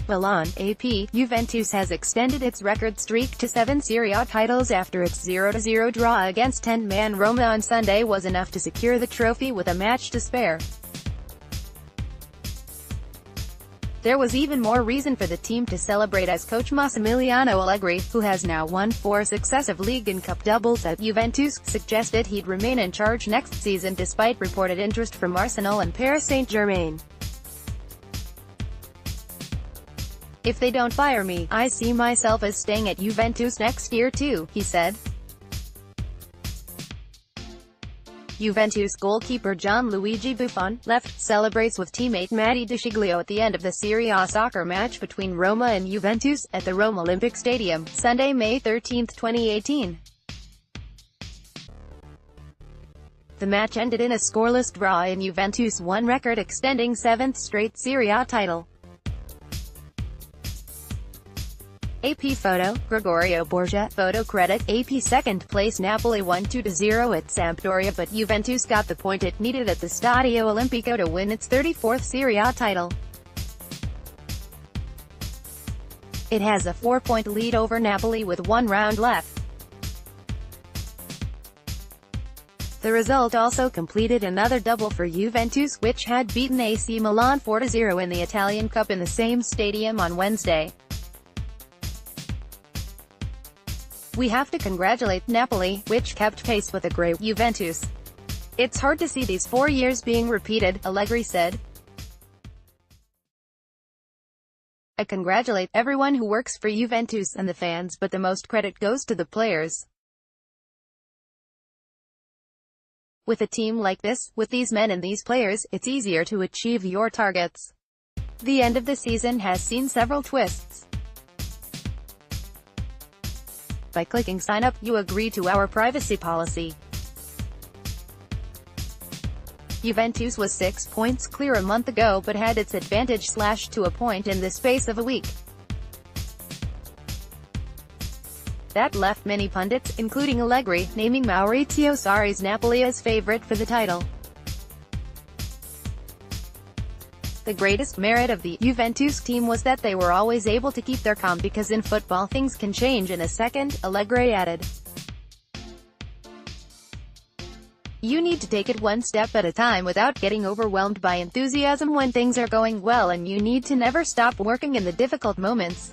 MILAN, AP, Juventus has extended its record streak to 7 Serie A titles after its 0-0 draw against 10-man Roma on Sunday was enough to secure the trophy with a match to spare. There was even more reason for the team to celebrate as coach Massimiliano Allegri, who has now won 4 successive league and cup doubles at Juventus, suggested he'd remain in charge next season despite reported interest from Arsenal and Paris Saint-Germain. "If they don't fire me, I see myself as staying at Juventus next year too," he said. Juventus goalkeeper Gianluigi Buffon, left, celebrates with teammate Matty DeSciglio at the end of the Serie A soccer match between Roma and Juventus, at the Rome Olympic Stadium, Sunday, May 13, 2018. The match ended in a scoreless draw and Juventus won, record-extending 7th straight Serie A title. AP photo, Gregorio Borgia, photo credit, AP second place Napoli won 2-0 at Sampdoria but Juventus got the point it needed at the Stadio Olimpico to win its 34th Serie A title. It has a 4-point lead over Napoli with 1 round left. The result also completed another double for Juventus, which had beaten AC Milan 4-0 in the Italian Cup in the same stadium on Wednesday. "We have to congratulate Napoli, which kept pace with a great Juventus. It's hard to see these 4 years being repeated," Allegri said. "I congratulate everyone who works for Juventus and the fans, but the most credit goes to the players. With a team like this, with these men and these players, it's easier to achieve your targets. The end of the season has seen several twists. By clicking sign up, you agree to our privacy policy." Juventus was 6 points clear a month ago but had its advantage slashed to a point in the space of a week. That left many pundits, including Allegri, naming Maurizio Sarri's Napoli as favorite for the title. "The greatest merit of the Juventus team was that they were always able to keep their calm because in football things can change in a second," Allegri added. "You need to take it one step at a time without getting overwhelmed by enthusiasm when things are going well, and you need to never stop working in the difficult moments.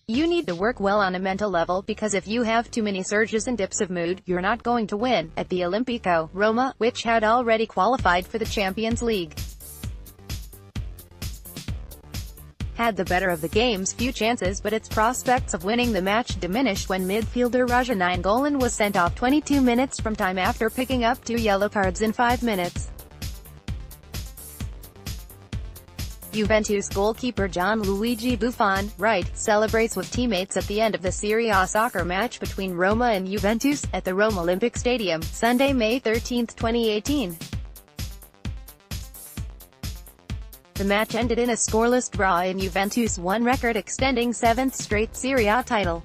You need to work well on a mental level, because if you have too many surges and dips of mood, you're not going to win." At the Olimpico, Roma, which had already qualified for the Champions League, had the better of the game's few chances but its prospects of winning the match diminished when midfielder Raja Nainggolan was sent off 22 minutes from time after picking up 2 yellow cards in 5 minutes. Juventus goalkeeper Gianluigi Buffon, right, celebrates with teammates at the end of the Serie A soccer match between Roma and Juventus, at the Rome Olympic Stadium, Sunday, May 13, 2018. The match ended in a scoreless draw and Juventus won, record-extending 7th straight Serie A title.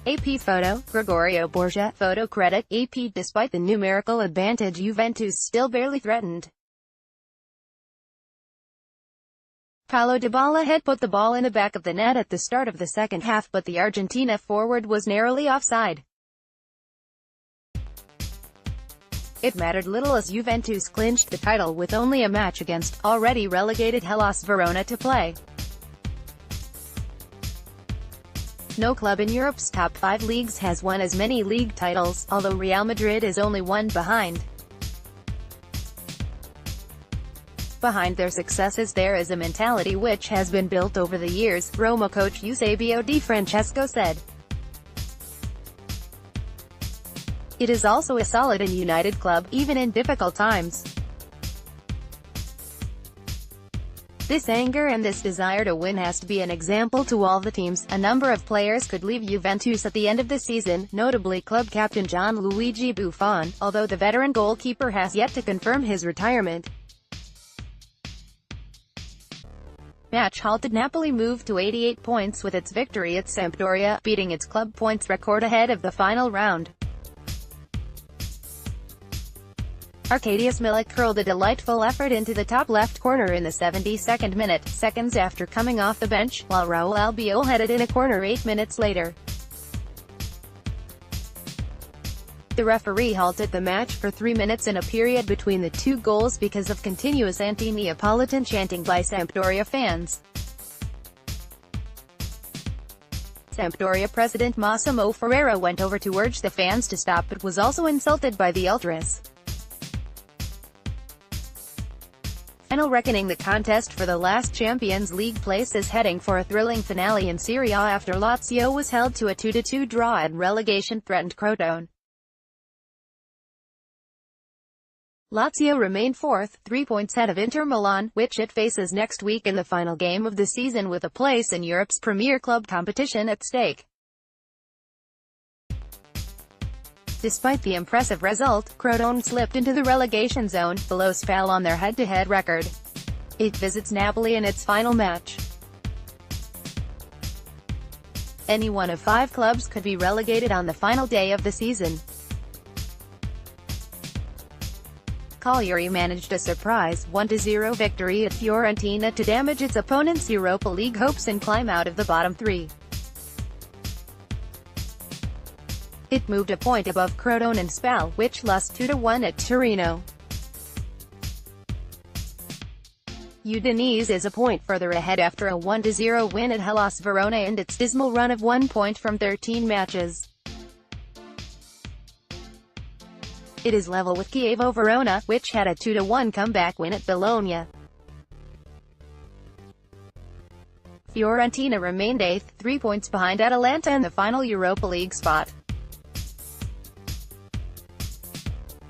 AP photo, Gregorio Borgia, photo credit, AP. Despite the numerical advantage, Juventus still barely threatened. Paulo Dybala had put the ball in the back of the net at the start of the second half, but the Argentina forward was narrowly offside. It mattered little as Juventus clinched the title with only a match against already relegated Hellas Verona to play. No club in Europe's top 5 leagues has won as many league titles, although Real Madrid is only one behind. Behind their successes there is a mentality which has been built over the years, Roma coach Eusebio Di Francesco said. It is also a solid and united club, even in difficult times. This anger and this desire to win has to be an example to all the teams. A number of players could leave Juventus at the end of the season, notably club captain Gianluigi Buffon, although the veteran goalkeeper has yet to confirm his retirement. Match halted Napoli moved to 88 points with its victory at Sampdoria, beating its club points record ahead of the final round. Arkadiusz Milik curled a delightful effort into the top left corner in the 72nd minute, seconds after coming off the bench, while Raul Albiol headed in a corner 8 minutes later. The referee halted the match for 3 minutes in a period between the two goals because of continuous anti-Neapolitan chanting by Sampdoria fans. Sampdoria president Massimo Ferrara went over to urge the fans to stop but was also insulted by the ultras. Final reckoning. The contest for the last Champions League place is heading for a thrilling finale in Serie A after Lazio was held to a 2-2 draw and relegation-threatened Crotone. Lazio remained fourth, 3 points ahead of Inter Milan, which it faces next week in the final game of the season with a place in Europe's premier club competition at stake. Despite the impressive result, Crotone slipped into the relegation zone, below Spal on their head-to-head record. It visits Napoli in its final match. Any one of 5 clubs could be relegated on the final day of the season. Cagliari managed a surprise 1-0 victory at Fiorentina to damage its opponent's Europa League hopes and climb out of the bottom 3. It moved a point above Crotone and Spal, which lost 2-1 at Torino. Udinese is a point further ahead after a 1-0 win at Hellas Verona and its dismal run of 1 point from 13 matches. It is level with Chievo Verona, which had a 2-1 comeback win at Bologna. Fiorentina remained 8th, 3 points behind Atalanta in the final Europa League spot.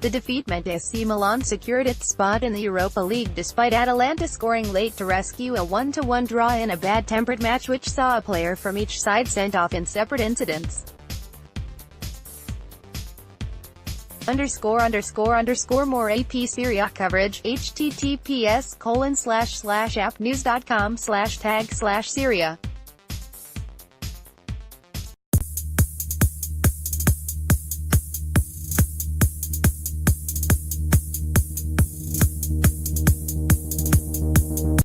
The defeat meant AC Milan secured its spot in the Europa League despite Atalanta scoring late to rescue a 1-1 draw in a bad-tempered match which saw a player from each side sent off in separate incidents. More AP Serie A coverage, https://appnews.com/tag/Serie A